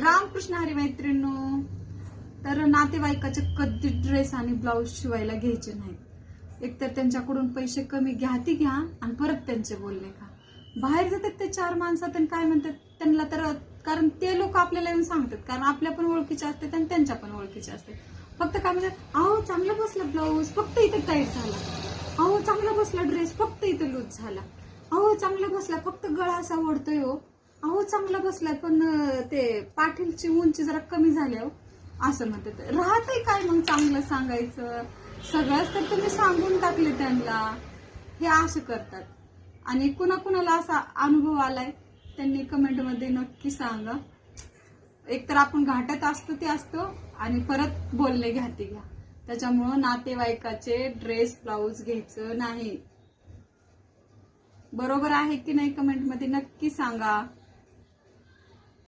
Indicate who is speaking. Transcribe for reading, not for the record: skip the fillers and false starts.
Speaker 1: रामकृष्ण हरी मैत्रिणींनो. तर नातेवाईकाचे कधी ड्रेस आणि ब्लाऊज शिवायला घ्यायचे नाही. एकतर त्यांच्याकडून पैसे कमी घ्या ती घ्या आणि परत त्यांचे बोलणे का. बाहेर जातात ते चार माणसात आणि काय म्हणतात त्यांना तर, कारण ते लोक आपल्याला येऊन सांगतात, कारण आपल्या पण ओळखीचे असतात आणि त्यांच्या पण ओळखीचे असतात. फक्त काय म्हणतात, अहो चांगला बसला ब्लाऊज फक्त इथं टाईट झाला, अहो चांगला बसला ड्रेस फक्त इथं लूज झाला, अहो चांगला बसला फक्त गळा असा ओढतोय हो, अहो चांगला बसलाय पण ते पाठीलची उंची जरा कमी झाली हो, असं म्हणतात. राहतंय काय मग चांगलं सांगायचं, सगळंच तर तुम्ही सांगून टाकले त्यांना. हे असं करतात. आणि कुणाकुणाला असा अनुभव आलाय त्यांनी कमेंटमध्ये नक्की सांगा. एकतर आपण घाटात असतो ते असतो आणि परत बोलणे घ्या ते घ्या. त्याच्यामुळं नातेवाईकाचे ड्रेस ब्लाऊज घ्यायचं नाही. बरोबर आहे की नाही कमेंटमध्ये नक्की सांगा.